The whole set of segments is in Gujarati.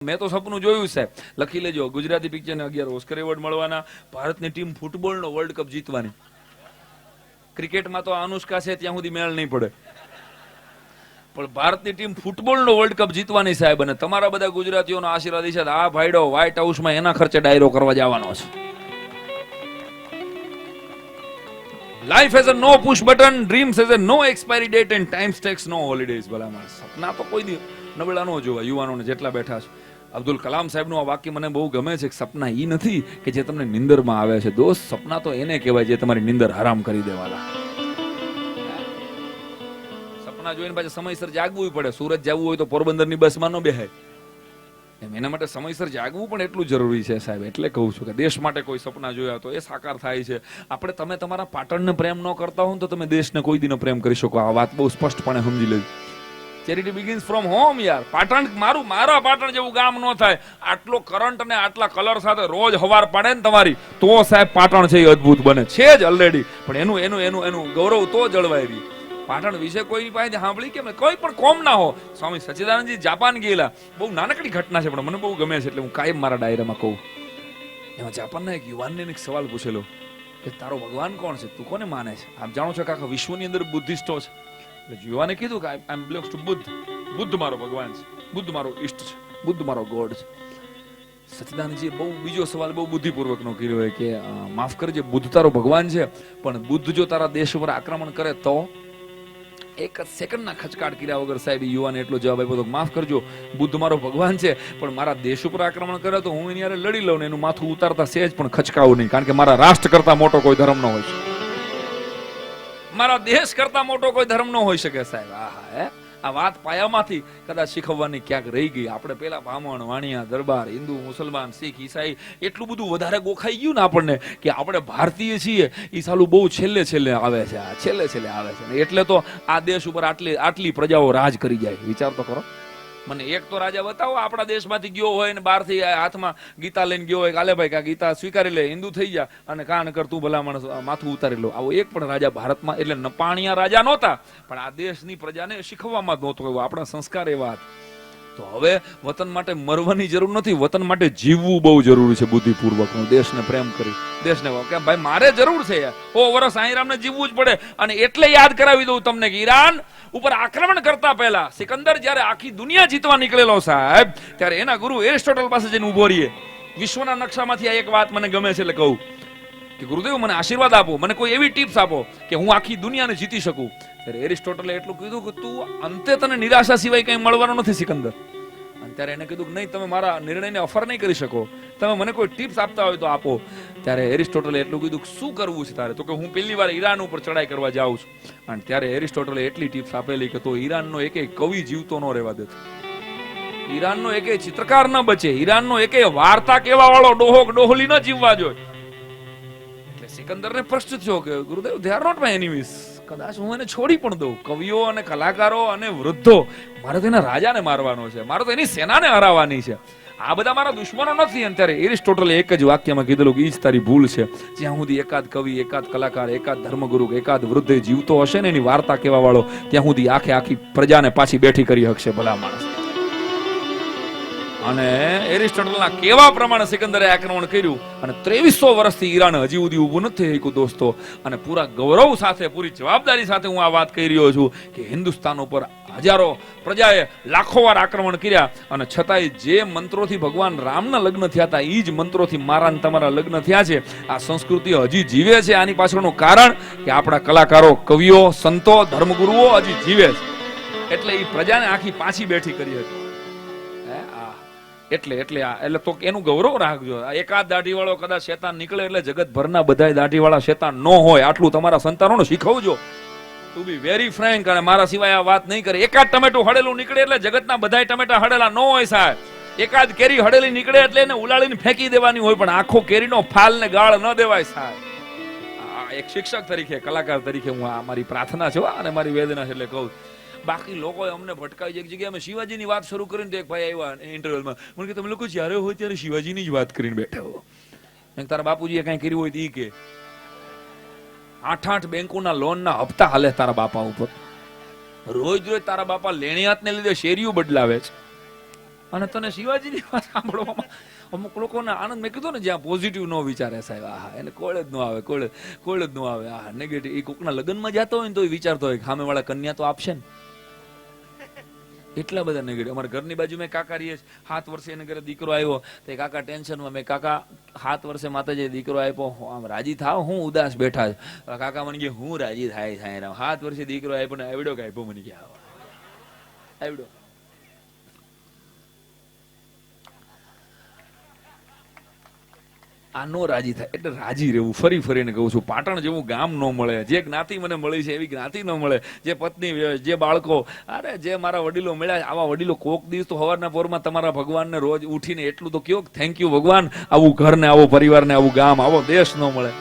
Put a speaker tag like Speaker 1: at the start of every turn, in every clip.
Speaker 1: મેં તો સપનું જોયું સાહેબ, લખી લેજો, ગુજરાતી પિક્ચરને 11 ઓસ્કર એવોર્ડ મળવાના, ભારતની ટીમ ફૂટબોલનો વર્લ્ડ કપ જીતવાની. ક્રિકેટમાં તો અનુષ્કા છે ત્યાં સુધી મેળ નહીં પડે, પણ ભારતની ટીમ ફૂટબોલનો વર્લ્ડ કપ જીતવાની સાહેબ. અને તમારા બધા ગુજરાતીઓનો આશીર્વાદ છે. આ ભાઈડો વ્હાઇટ હાઉસમાં એના ખર્ચે ડાયરો કરવા જવાનો છે. Life has a no push button, dreams has a no expiry date and time takes no holidays. ભલા માણસ, સપના તો કોઈ દી નબળા ન જોવા. યુવાનોને જેટલા બેઠા છે, અબ્દુલ કલામ સાહેબનું આ વાક્ય મને બહુ ગમે છે કે સપના ઈ નથી કે જે તમને નિંદરમાં આવે છે દોસ્ત, સપના તો એને કહેવાય જે તમારી નિંદર હરામ કરી દેવાના. સપના જોઈને પાછું સમયસર જાગવું પડે. સુરત જવું હોય તો પોરબંદરની બસમાં ન બેહાય. એના માટે સમયસર જાગવું પણ એટલું જરૂરી છે સાહેબ. એટલે કહું છું કે દેશ માટે કોઈ સપના જોયા તો એ સાકાર થાય છે. તમે તમારા પાટણને પ્રેમ ન કરતા હો તો તમે દેશને કોઈ દિનો પ્રેમ કરી શકો. આ વાત બહુ સ્પષ્ટપણે સમજી લેજો. ચેરિટી બિગિન્સ ફ્રોમ હોમ યાર. પાટણ મારા પાટણ જેવું ગામ ન થાય. આટલો કરંટ અને આટલા કલર સાથે રોજ હવાર પાડે ને તમારી, તો સાહેબ પાટણ છે એ અદ્ભુત બને છે જ ઓલરેડી. પણ એનું ગૌરવ તો જળવાય રહી. પાટણ વિશે કોઈ પાસે સાંભળી કે કોઈ પણ કોમ ના હો. સ્વામી સચ્ચિદાનંદજી જાપાન ગયેલા, બહુ નાનકડી ઘટના છે પણ મને બહુ ગમે છે એટલે હું કાયમ મારા ડાયરામાં કહું. એમાં જાપાનના એક યુવાનને એક સવાલ પૂછેલો કે તારો ભગવાન કોણ છે, તું કોને માને છે? આપ જાણો છો કે આખા વિશ્વની અંદર બુદ્ધિસ્ટો છે. એટલે યુવાને કીધું કે આઈ એમ બિલોંગ્સ ટુ બુદ્ધ. બુદ્ધ મારો ભગવાન છે, બુદ્ધ મારો ઈષ્ટ છે, બુદ્ધ મારો ગોડ છે. સચ્ચિદાનંદજીએ બહુ બીજો સવાલ બહુ બુદ્ધિપૂર્વક નો કર્યો હોય કે માફ કરજે, બુદ્ધ તારો ભગવાન છે પણ બુદ્ધ જો તારા દેશ ઉપર આક્રમણ કરે તો? એક જ સેકન્ડના ખચકાટ કર્યા વગર સાહેબ યુવાને એટલો જવાબ આપ્યો હતો, માફ કરજો, બુદ્ધ મારો ભગવાન છે પણ મારા દેશ ઉપર આક્રમણ કરે તો હું એની હારે લડી લઉં ને એનું માથું ઉતારતા સહેજ પણ ખચકાવું નહીં, કારણ કે મારા રાષ્ટ્ર કરતા મોટો કોઈ ધર્મ ન હોય શકે, મારા દેશ કરતા મોટો કોઈ ધર્મ ન હોઈ શકે સાહેબ. આહા, આ વાત પાયામાંથી કદાચ શીખવવાની ક્યાંક રહી ગઈ. આપણે પેલા બ્રાહ્મણ, વાણિયા, દરબાર, હિન્દુ, મુસલમાન, શીખ, ઈસાઈ એટલું બધું વધારે ગોખાઈ ગયું ને આપણને કે આપણે ભારતીય છીએ એ સાલું બહુ છેલ્લે આવે છે, છેલ્લે આવે છે. એટલે તો આ દેશ ઉપર આટલી પ્રજાઓ રાજ કરી જાય. વિચાર તો કરો. મને એક તો રાજા બતાવો આપણા દેશમાંથી ગયો હોય ને બહારથી હાથમાં ગીતા લઈને ગયો હોય, કાલે ભાઈ કા ગીતા સ્વીકારી લે, હિન્દુ થઈ જા અને કાન કર તું ભલા માણસ, માથું ઉતારી લો. આવો એક પણ રાજા ભારતમાં, એટલે નપાણિયા રાજા નહોતા પણ આ દેશની પ્રજાને શીખવવામાં જ નહોતો આવ્યો. આપણા સંસ્કાર એવા હતા. તો હવે વતન માટે મરવાની જરૂર નથી, વતન માટે જીવવું બહુ જરૂરી છે બુદ્ધિપૂર્વકનું. દેશને પ્રેમ કરી, દેશને કે ભાઈ મારે જરૂર છે યાર, વર્ષ આઈરામને જીવવું જ પડે. અને એટલે યાદ કરાવી દઉં તમને કે ઈરાન ઉપર આક્રમણ કરતા પહેલા સિકંદર જ્યારે આખી દુનિયા જીતવા નીકળેલો સાહેબ, ત્યારે એના ગુરુ એરિસ્ટોટલ પાસે જઈને ઉભો રહીએ. વિશ્વના નકશામાંથી આ એક વાત મને ગમે છે એટલે કહું કે ગુરુદેવ મને આશીર્વાદ આપો, મને કોઈ એવી ટિપ્સ આપો કે હું આખી દુનિયાને જીતી શકું. ત્યારે એરિસ્ટોટલે એટલું કીધું કે તું અંતે તને નિરાશા સિવાય કંઈ મળવાનું નથી સિકંદર. અને ત્યારે એને કીધું કે નહીં, તમે મારા નિર્ણયને અફર નહીં કરી શકો, તમે મને કોઈ ટિપ્સ આપતા હોય તો આપો. ત્યારે એરિસ્ટોટલે એટલું કીધું કે શું કરવું છે તારે? તો કે હું પહેલી વાર ઈરાન ઉપર ચડાઈ કરવા જાઉં છું. અને ત્યારે એરિસ્ટોટલે એટલી ટિપ્સ આપેલી કે તો ઈરાનનો એકેય કવિ જીવતો ન રહેવા દેતો, ઈરાનનો એકેય ચિત્રકાર ન બચે, ઈરાનનો એકેય વાર્તા કેવા વાળો ડોહલી ન જીવવા જોઈએ. એટલે સિકંદરને પ્રશ્ન થયો કે ગુરુદેવ, they are not my enemies, કદાચ હું એને છોડી પણ દઉં. કવિઓ અને કલાકારો અને વૃદ્ધો, મારે તો એના રાજાને મારવાનો છે, મારે તો એની સેનાને હરાવવાની છે, આ બધા મારા દુશ્મનો નથી. અને ત્યારે એરિસ્ટોટલે એક જ વાક્યમાં કીધેલું કે ઈ જ તારી ભૂલ છે. જ્યાં સુધી એકાદ કવિ, એકાદ કલાકાર, એકાદ ધર્મગુરુ, એકાદ વૃદ્ધ જીવતો હશે ને એની વાર્તા કેવા વાળો, ત્યાં સુધી આખી પ્રજાને પાછી બેઠી કરી શકશે ભલા માણસ. અને એરિસ્ટોટલના કેવા પ્રમાણે સિકંદરે આક્રમણ કર્યું અને 2300 વર્ષથી ઈરાન હજી સુધી ઊભું નથી થયું દોસ્તો. અને પૂરા ગૌરવ સાથે, પૂરી જવાબદારી સાથે હું આ વાત કહી રહ્યો છું કે હિન્દુસ્તાન ઉપર હજારો પ્રજાએ લાખો વાર આક્રમણ કર્યા અને છતાંય જે મંત્રોથી ભગવાન રામના લગ્ન થયા હતા એ જ મંત્રોથી મારા ને તમારા લગ્ન થયા છે. આ સંસ્કૃતિ હજી જીવે છે. આની પાછળનું કારણ કે આપણા કલાકારો, કવિઓ, સંતો, ધર્મગુરુઓ હજી જીવે છે. એટલે એ પ્રજાને આખી પાછી બેઠી કરી હતી. એટલે તો એનું ગૌરવ રાખજો. એકાદ દાઢી વાળો કદાચ શેતાન નીકળે એટલે જગત ભરના બધા દાઢી વાળા શેતાન ન હોય, આટલું તમારા સંતાનોને શીખવજો. To be very frank. અને મારા સિવાય આ વાત નહીં કરે. એકાદ ટમેટું હળેલું નીકળે એટલે જગતના બધા ટમેટા હળેલા ન હોય સાહેબ. એકાદ કેરી હળેલી નીકળે એટલે એને ઉલાળીને ફેંકી દેવાની હોય, પણ આખો કેરીનો ફાલ ને ગાળ ન દેવાય સાહેબ. એક શિક્ષક તરીકે, કલાકાર તરીકે હું આ મારી પ્રાર્થના છે અને મારી વેદના છે એટલે કહું. બાકી લોકો અમને ભટકાવી. એક જગ્યાએ અમે શિવાજીની વાત શરૂ કરીને એક ભાઈ આવ્યા ઇન્ટરવ્યુમાં, મને કે તમે લોકો જ્યારે હોય ત્યારે શિવાજીની જ વાત કરીને બેઠા હો. તારા બાપુજીએ કઈ કર્યું હોય તો ઈ કે 8 બેંકોના લોનના હપ્તા હાલે તારા બાપા ઉપર. રોજ તારા બાપા લેણિયાતને લીધે શેરીઓ બદલાવે છે. અને તને શિવાજીની વાત સાંભળવામાં અમુક લોકોને આનંદ, મેં કીધું ને જ્યાં પોઝિટિવ ન વિચારે સાહેબ, આહા એને કોળ જ ન આવે, કોળ જ ન આવે, આહા નેગેટિવ. એ કોકના લગ્નમાં જતો હોય ને તો એ વિચારતો હોય સામે વાળા કન્યા તો આપશે ને, એટલા બધા નેગેટિવ. અમારા ઘરની બાજુ મેં કાકા રહીએ 7 વર્ષે એને ઘરે દીકરો આવ્યો, તે કાકા ટેન્શનમાં. મેં કાકા 7 વર્ષે માતાજી દીકરો આપ્યો, આમ રાજી થાવ, હું ઉદાસ બેઠા છે. કાકા મને કે હું રાજી થાય 7 વર્ષે દીકરો આપ્યો ને આવડો કે આપ્યો, મને કે આવડો. આ નો રાજી થાય એટલે રાજી રહેવું. ફરી ફરીને કહું છું, પાટણ જેવું ગામ ન મળે. જે જ્ઞાતિ મને મળી છે એવી જ્ઞાતિ ન મળે. જે પત્ની, જે બાળકો, અરે જે મારા વડીલો મળ્યા, આવા વડીલો કોક દિવસ તો સવારના પોરમાં તમારા ભગવાનને રોજ ઉઠીને એટલું તો કયો થેન્ક યુ ભગવાન, આવું ઘર ને આવો પરિવાર ને આવું ગામ આવો દેશ ન મળે.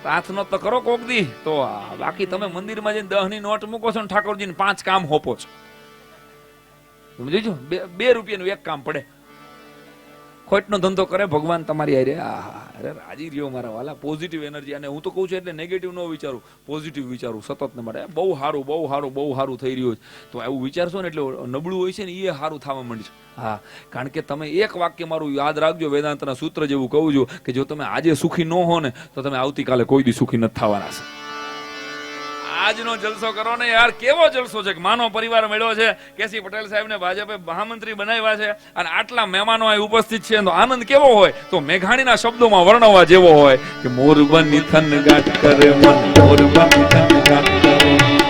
Speaker 1: પ્રાર્થના તો કરો કોક દી તો. બાકી તમે મંદિરમાં જઈને 10 ની નોટ મૂકો છો ને ઠાકોરજીને 5 કામ હોપો છો. સમજો 2 રૂપિયાનું એક કામ પડે. ખોટનો ધંધો કરે ભગવાન તમારી હારે. અરે રાજી રહ્યો મારા વાલા. Positive energy. અને હું તો કહું છું એટલે નેગેટિવ ન વિચારું, પોઝિટિવ વિચારું સતત ને માટે. બહુ સારું, બહુ સારું, બહુ સારું થઈ રહ્યું છે. તો એવું વિચારશો ને એટલે નબળું હોય છે ને એ સારું થવા માંડશે. હા, કારણ કે તમે એક વાક્ય મારું યાદ રાખજો, વેદાંતના સૂત્ર જેવું કહું છું કે જો તમે આજે સુખી ન હો ને તો તમે આવતીકાલે કોઈ દી સુખી નથી થવાના છે. આજનો જલસો કરો ને યાર. કેવો જલસો છે કે માનો પરિવાર મળ્યો છે. કેસી પટેલ સાહેબને ભાજપે મહામંત્રી બનાવ્યા છે અને આટલા મહેમાનો અહીં ઉપસ્થિત છે તો આનંદ કેવો હોય તો મેઘાણીના શબ્દોમાં વર્ણવવા જેવો હોય કે મોર બની થન ગાટ કરે મન, મોર બની થન ગાટ કરે,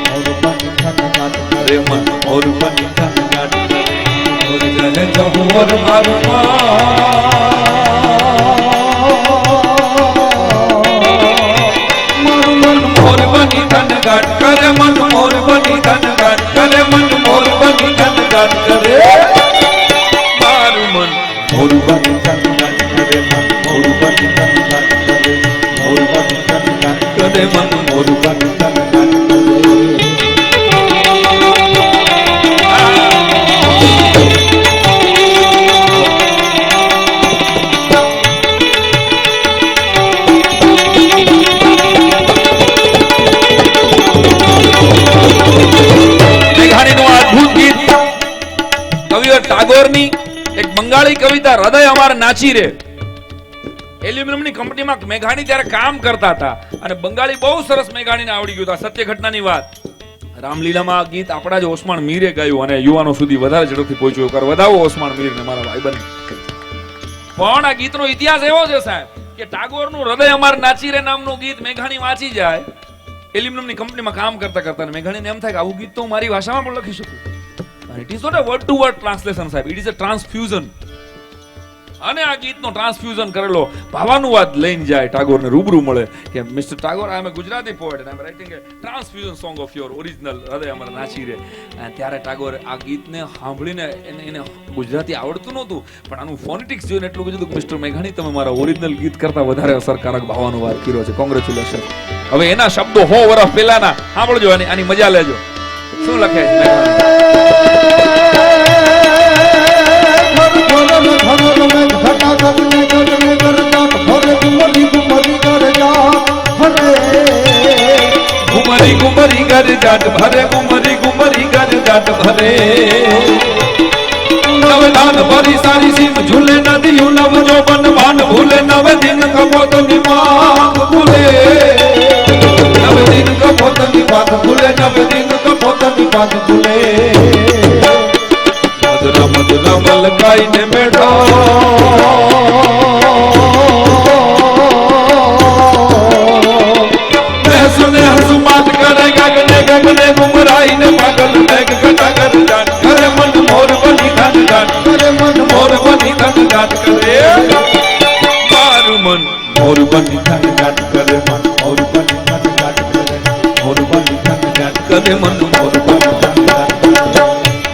Speaker 1: મોર બની થન ગાટ કરે મન, મોર બની થન ગાટ કરે, મોર જને જહોર મારું મોર બની ધન ગાટ કરે મન, મોર બની ધન ગાટ કરે મન, મોર બની ધન ગાટ કરે મારું મન, મોર બની ધન ગાટ કરે મન, મોર બની ધન ગાટ કરે, મોર બની ધન ગાટ કરે મન, મોર બની ધન ગાટ કરે. ટાગોરની એક બંગાળી કવિતા હૃદય અમાર નાચી રે. એલ્યુમિનિયમની કંપનીમાં મેઘાણી ત્યારે કામ કરતા હતા અને બંગાળી બહુ સરસ મેઘાણીને આવડી ગયું હતું. સત્ય ઘટનાની વાત. રામલીલામાં આ ગીત આપણા જ ઓસમાણ મીરે ગાયું અને યુવાનો સુધી વધારે ઝડપથી પહોંચ્યું. કર વધાવો ઓસમાણ મીરને મારા ભાઈબંધ. પણ આ ગીતનો ઇતિહાસ એવો છે સાહેબ કે ટાગોરનું હૃદય અમાર નાચી રે નામનું ગીત મેઘાણી વાંચી જાય એલ્યુમિનિયમની કંપનીમાં કામ કરતા કરતા. મેઘાણીને એમ થાય કે આવું ગીત તો હું મારી ભાષામાં પણ લખી શકું. It is not a word to word translation સાહેબ, it is a transfusion. અને આ ગીતનો ટ્રાન્સફ્યુઝન કરેલો ભાવાનુવાદ લઈને જાય ટાગોરને રૂબરૂ મળે કે mister Tagore, I am a Gujarati poet and I am writing a transfusion song of your original હૃદય અમર નાચી રે. ત્યારે ટાગોર આ ગીતને સાંભળીને એને ગુજરાતી આવડતું નહોતું પણ આનું ફોનેટિક્સ જોઈને એટલું કીધું કે મિસ્ટર મેઘાણી તમે મારા ઓરિજિનલ ગીત કરતા વધારે અસરકારક ભાવાનુવાદ કર્યો છે, કોંગ્રેચ્યુલેશન. હવે એના શબ્દો 100 વર્ષ પહેલાના સાંભળજો, આની મજા લેજો. શું લખે છે ગુમરી ગુમરી ગર જાટ ભરે, ગુમરી ગુમરી ગર જાટ ભરે, નવદાન ભરી સારી સીમ ઝૂલે નદીયું નવ જો બનવાન ભૂલે, નવ દિન કપોત ની માંગ ભૂલે, નવ દિન કપોત ની વાત ભૂલે, નવ દિન કપોત ની વાત ભૂલે. મધુરા મધુરા મલકાઈને બેઠો સુને હસુમાત કરે ગગને ગગને ગુમરાઈને પાગલ મેઘ ઘટા કર જાટ કરે મન, મોર બની ધન ગાટ કરે મન, મોર બની ધન ગાટ કરે મારું મન, મોર બની ધન ગાટ કરે મન, મોર બની ધન ગાટ કરે, મોર બની ધન ગાટ કરે મન, મોર બની ધન ગાટ કરે,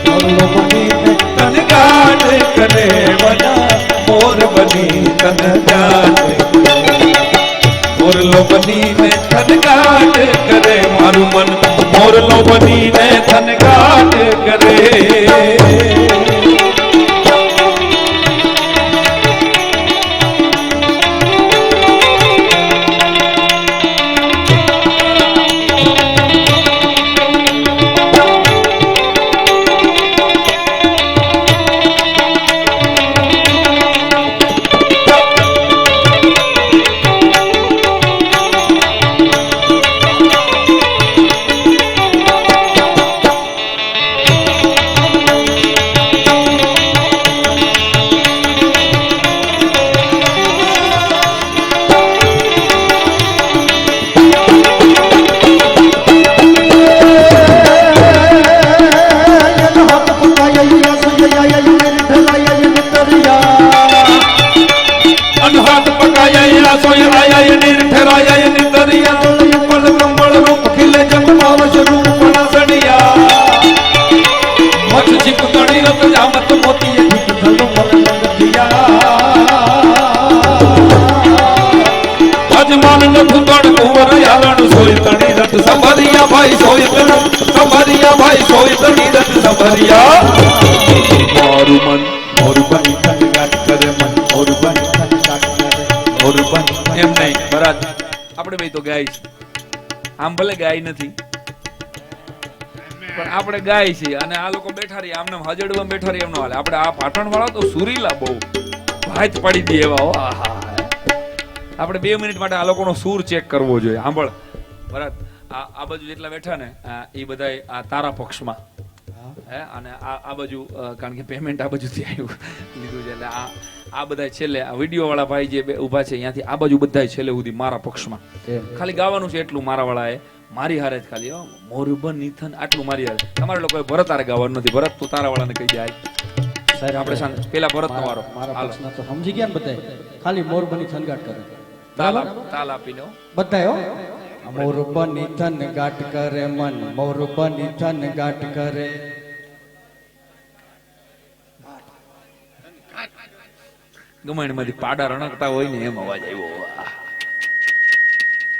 Speaker 1: મોર બની ધન ગાટ કરે વના, મોર બની ધન ગાટ મોરલો બનીને થનગાટ કરે મારું મન, મોરલો બનીને થનગાટ કરે. અજમાન નથુ તણ કુંવર યાલણ સોય તણી રથ સંભરિયા ભાઈ સોય તણ સંભરિયા ભાઈ સોય તણી રથ સંભરિયા મારું મન મોર બની તન ગાટ કરે મન મોર બની તન ગાટ કરે મોર બની એમ નહીં બરાબર આપણે બે તો ગાય છે આમ ભલે ગાય નથી પણ આપણે ગાય છે અને આ લોકો બેઠા રહી આમને હજડવા બેઠા રહી એમનો હાલે આપણે આ પાટણ વાળા તો સુરીલા બહુ ભાત પડી દે એવા આહા આપણે 2 મિનિટ માટે આ લોકોનો સૂર ચેક કરવો જોઈએ સાંભળ બરાબર આ બાજુ જેટલા બેઠા ને એ બધા આ તારા પક્ષમાં હે અને આ બાજુ કારણ કે પેમેન્ટ આ બાજુથી આવ્યું લીધું છે એટલે આ બધા છેલ્લે આ વિડીયો વાળા ભાઈ જે ઊભા છે અહીંયાથી આ બાજુ બધા છેલ્લે સુધી મારા પક્ષમાં ખાલી ગાવાનું છે એટલું મારા વાળાએ મારી હારે જ ખાલી મોરબન નિથન આટલું મારી હારે તમારે લોકોએ ભરત હારે ગાવાનું નથી ભરત તો તારા વાળાને કહી દે સાહેબ આપણે સાંજ પેલા ભરત નો વારો હાલો તો સમજી ગયા ને બધા ખાલી મોરબની થનગાટ કરે તાલ આપીને બધાય હો મોરબની થનગાટ કરે મન મોરબની થનગાટ કરે ગમણમાંથી પાડા રણકતા હોય ને એમ અવાજ આવ્યો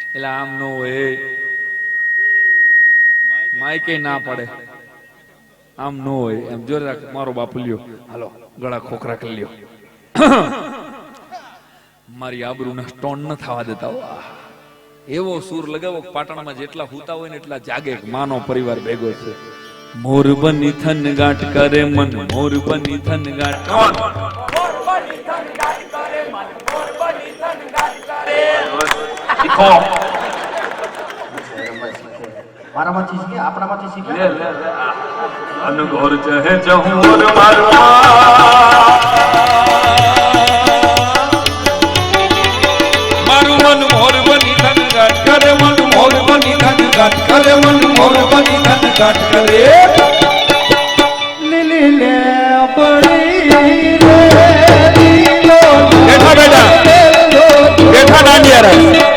Speaker 1: એટલે આમ નો હોય માઈકે ના પડે આમ નો હોય એમ જોર મારો બાપુ લ્યો હાલો ગળા ખોખરા કરી લ્યો મારી આબરૂના સ્ટોન ન થવા દેતા એવો સૂર લગાવો પાટણમાં જેટલા હુતા હોય ને એટલા જાગે માનો પરિવાર ભેગો છે મોરબની થન ગાંઠ કરે મન મોરબની થન ગાંઠ
Speaker 2: મારામાંથી શીખે આપણામાંથી શીખે
Speaker 1: અનઘોર ચહે જહુર મારવા મારું મન મોર બની ધન ગાટ કરે મન મોર બની ધન ગાટ કરે મન મોર બની ધન ગાટ કરે
Speaker 2: લીલી લે પડી રે લીલો
Speaker 1: બેઠા બેઠા દાંડિયા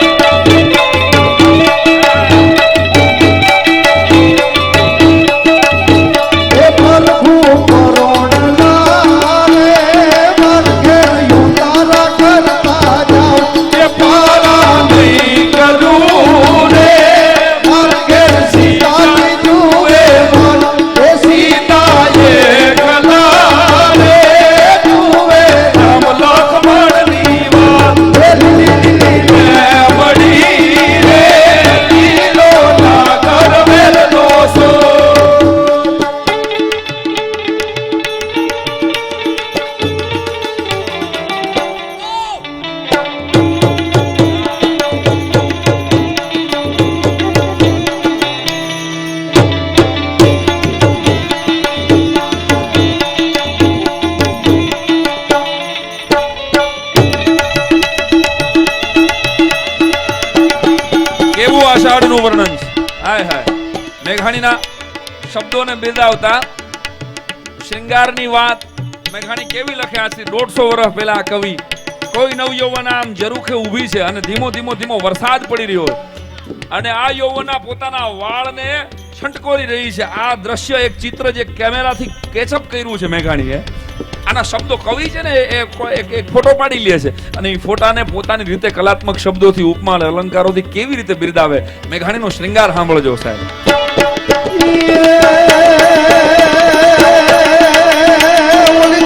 Speaker 1: આષાઢનું વર્ણન હાય હાય મેઘાણીના શબ્દોને બિરદાવતા શૃંગારની વાત મેઘાણી કેવી લખે આજથી 150 વર્ષ પહેલા કવિ કોઈ નવયૌવના આમ ઝરૂખે ઊભી છે અને ધીમો ધીમો ધીમો વરસાદ પડી રહ્યો અને આ યૌવના પોતાના વાળને છંટકોરી રહી છે આ દ્રશ્ય એક ચિત્ર જે કેમેરાથી કેચઅપ કર્યું છે મેઘાણીએ આના શબ્દો કવિ છે ને એક ફોટો પાડી લે છે અને એ ફોટાને પોતાની રીતે કલાત્મક શબ્દોથી ઉપમા અલંકારોથી કેવી રીતે બિરદાવે મેઘાણીનો શૃંગાર સાંભળજો સાહેબ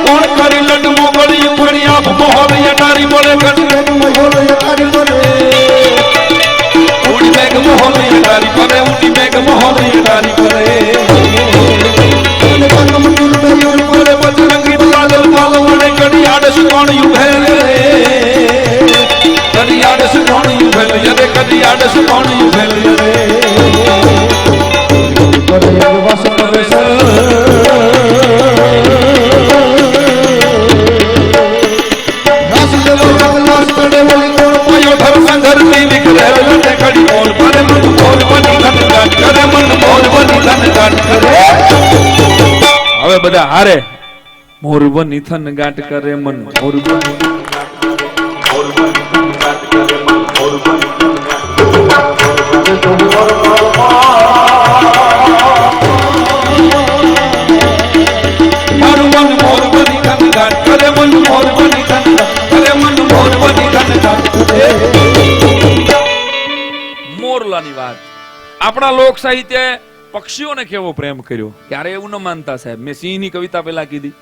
Speaker 1: કોણ કરી લડ મોગળી ઉખડી આપ મોહલ યટારી બોલે ઉડી મેઘ મોહલ યટારી કરે ઉડી મેઘ મોહલ યટારી કરે હવે બધા હારે મોરબની થન ગાંઠ કરે મન મોરબની મારું મન મોરબની થન ગાંઠ કરે મન મોર આપણા લોક સાહિત્ય પક્ષીઓને કેવો પ્રેમ કર્યો, ક્યારે એવું ન માનતા સાહેબ. મેં સિંહની કવિતા પેલા કીધી,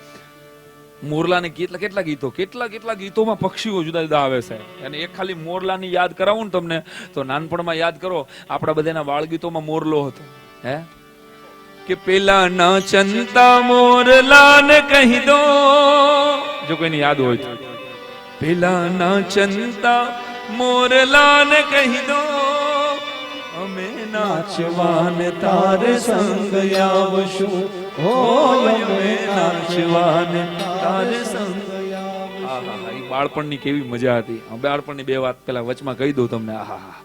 Speaker 1: મોરલાને કેટલા ગીતોમાં પક્ષીઓ જુદા જુદા આવે છે. અને એક ખાલી મોરલાની યાદ કરાવું ને તમને, તો નાનપણમાં યાદ કરો, આપણા બધાના બાળ ગીતોમાં મોરલો હતો. હે કે પેલા ના ચંતા મોરલાને કહી દો, જો કોઈને યાદ હોય તો, પેલા ના ચંતા મોરલાને કહી દો, અમે નાચવાને તારે સંગ આવશું, અમે નાચવાને તારે સંગ. આહા, એ બાળપણની કેવી મજા હતી. બાળપણની બે વાત પેલા વચમાં કહી દઉં તમને. આહા,